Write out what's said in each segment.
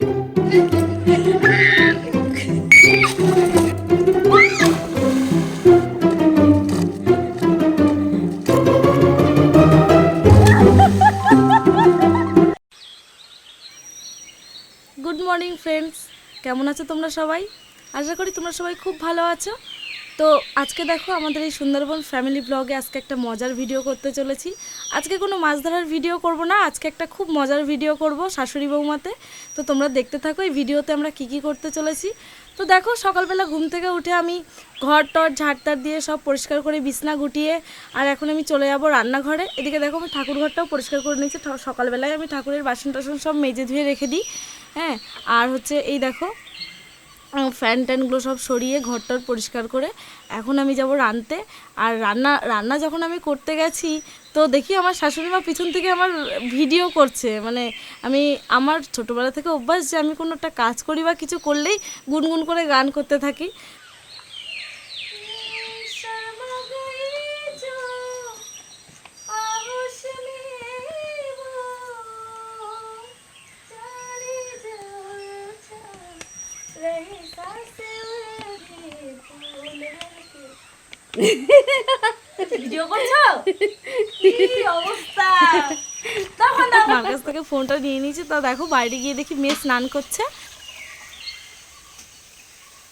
Good morning friends, কেমন আছো তোমরা সবাই? আশা করি তোমরা সবাই খুব ভালো আছো। তো আজকে দেখো আমাদের এই সুন্দরবন ফ্যামিলি ব্লগে আজকে একটা মজার ভিডিও করতে চলেছি। আজকে কোনো মাছ ধরার ভিডিও করব না, আজকে একটা খুব মজার ভিডিও করব শাশুড়ি বৌমাতে। তো তোমরা দেখতে থাকো এই ভিডিওতে আমরা কি করতে চলেছি। তো দেখো সকালবেলা ঘুম থেকে উঠে আমি ঘর টর ঝাড়টার দিয়ে সব পরিষ্কার করে বিছনা গুটিয়ে আর এখন আমি চলে যাব রান্নাঘরে। এদিকে দেখো আমি ঠাকুর ঘরটাও পরিষ্কার করে নিয়েছি। সকালবেলায় আমি ঠাকুরের বাসন টাসন সব মেজে ধুয়ে রেখে দিই। হ্যাঁ, আর হচ্ছে এই দেখো ফ্যান ট্যানগুলো সব সরিয়ে ঘরটার পরিষ্কার করে এখন আমি যাব রাঁধতে। আর রান্না যখন আমি করতে গেছি তো দেখি আমার শাশুড়ি মা পিছন থেকে আমার ভিডিও করছে। মানে আমার ছোটোবেলা থেকে অভ্যাস যে আমি কোনো একটা কাজ করি বা কিছু করলেই গুনগুন করে গান করতে থাকি। ভিডিও করছো? কি অবস্থা! মার কাছ থেকে ফোনটা নিয়ে নিয়েছি। তো দেখো বাইরে গিয়ে দেখি মেয়ে স্নান করছে।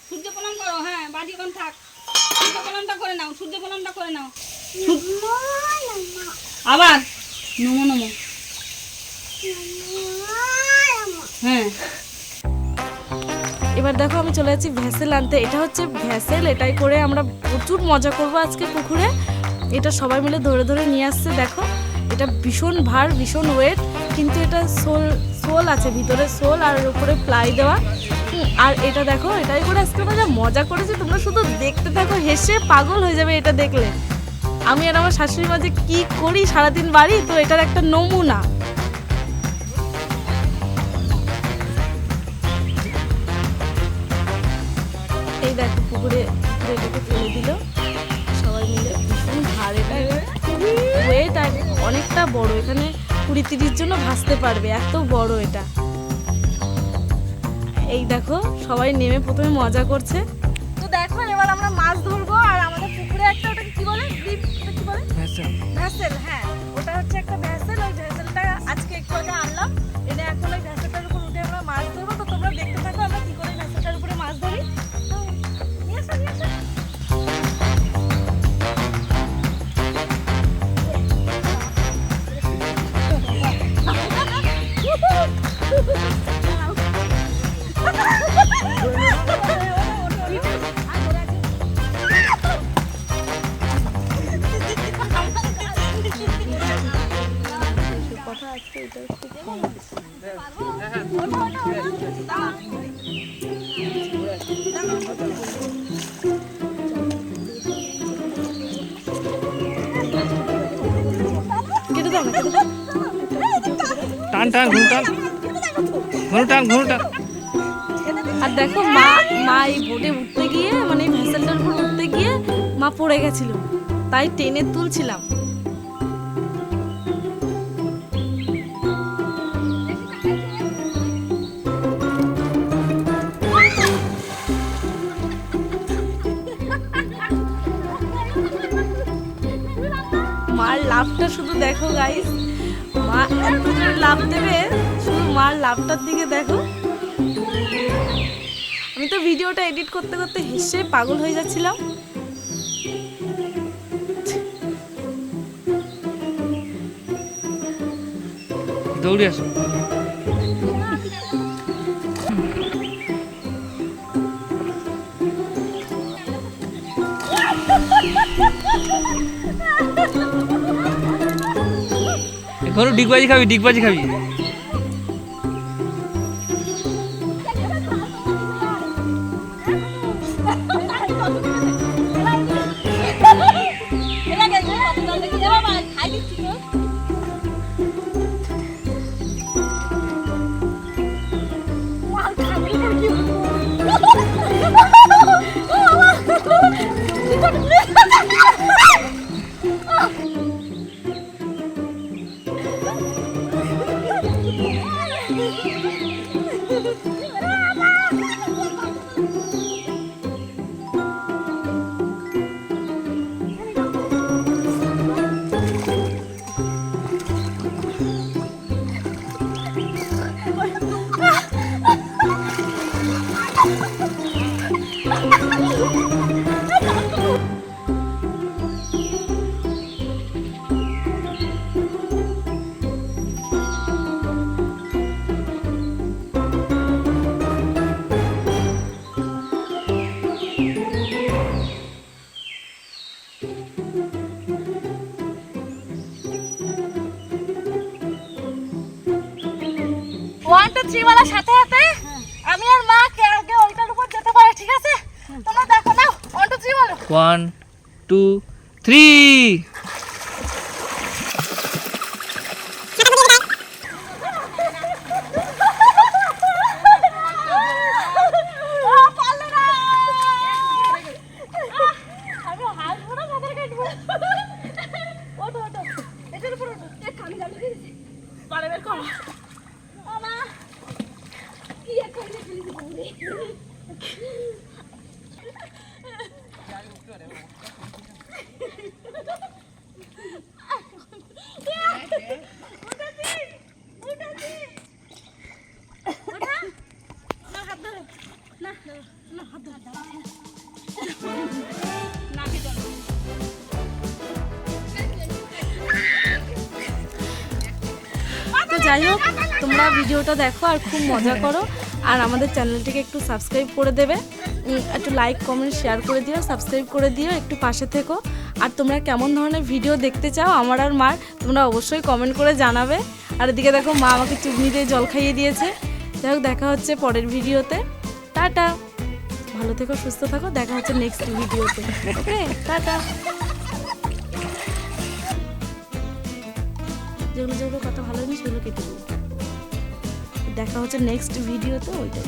সূর্য প্রণাম করো। হ্যাঁ, বাড়ি কোন থাক, সূর্য প্রণামটা করে নাও, সূর্য প্রণামটা করে নাও। আবার নমো নমো। হ্যাঁ, এবার দেখো আমি চলে যাচ্ছি ভ্যাসেল আনতে। এটা হচ্ছে ভ্যাসেল, এটাই করে আমরা প্রচুর মজা করব আজকে পুকুরে। এটা সবাই মিলে ধরে ধরে নিয়ে আসছে। দেখো এটা ভীষণ ভার, ভীষণ ওয়েট, কিন্তু এটা সোল আছে, ভিতরে সোল আর উপরে প্লাই দেওয়া। আর এটা দেখো এটাই করে আজকে আমরা যা মজা করেছি তোমরা শুধু দেখতে থাকো, হেসে পাগল হয়ে যাবে এটা দেখলে। আমি আর আমার শাশুড়ি মা যে কী করি সারাদিন বাড়ি, তো এটার একটা নমুনা। এই দেখো পুকুরে এটাকে ফেলে দিল সবাই মিলে। ভীষণ ভার, এটা ওয়েট আর অনেকটা বড়, এখানে 20-30 জনও ভাসতে পারবে, এত বড় এটা। এই দেখো সবাই নেমে প্রথমে মজা করছে। তো দেখো এবার আমরা মাছ ধরবো। আর আমাদের পুকুরে একটা ওটাকে কি বলে, কি বলে, ভ্যাসেল। হ্যাঁ, ওটা হচ্ছে একটা ভ্যাসেল। ওই ভ্যাসেলটা আজকে একটু আগে আনলাম, এনে এখন ওই ভ্যাসেলটার উপর উঠে আমরা মাছ ধরবো। তো তোমরা দেখতে থাকো আমরা কি করে ভ্যাসেলটার উপরে মাছ ধরি। কথা আজকে এটা খুব কম। কেটে দাও না, কেটে দাও। টান টান ঘুরু টান, ঘুরু টান, ঘুরু টান। আর দেখো মা এই বোটে উঠতে গিয়ে, মানে এই ভেসেলটার উপর উঠতে গিয়ে মা পড়ে গেছিল, তাই টেনে তুলছিলাম। মার লাভটা শুধু দেখো গাইস, মা এত জোরে লাভ দেবে, শুধু মার লাভটার দিকে দেখো। আমি তো ভিডিওটা এডিট করতে করতে হেসে পাগল হয়ে যাচ্ছিলাম। দৌড়ে আসো। ঘরে ডিগবাজি খাবি, ডিগবাজি খাবি। ওয়ান টু থ্রি বলার সাথে সাথে আমি আর মা কে আগে ওইটার উপর যেতে পারে, ঠিক আছে? তোমরা দেখো নাও, ওয়ান টু থ্রি বলো। 1 2 3 আমি হাসবো না, সাঁতার কাটবো। ওঠো ওঠো, এটার উপর ওঠো। আমি জানি দিয়েছি পারে বের করো। মামা কি একটা ফেলে দিয়েছি বলে তো যাই হোক, তোমরা ভিডিওটা দেখো আর খুব মজা করো, আর আমাদের চ্যানেলটিকে একটু সাবস্ক্রাইব করে দেবে, একটু লাইক কমেন্ট শেয়ার করে দিও, সাবস্ক্রাইব করে দিও, একটু পাশে থেকো। আর তোমরা কেমন ধরনের ভিডিও দেখতে চাও আমার আর মার, তোমরা অবশ্যই কমেন্ট করে জানাবে। আর এদিকে দেখো মা আমাকে চুগনি দিয়ে জল খাইয়ে দিয়েছে। যাই হোক, দেখা হচ্ছে পরের ভিডিওতে। টাটা, ভালো থেকো, সুস্থ থাকো, দেখা হচ্ছে নেক্সট ভিডিওতে। ওকে, টাটা। যেগুলো যেগুলো কথা ভালো হয়নি সেগুলো কেটে দিই। দেখা হচ্ছে নেক্সট ভিডিওতে, ওইটাই।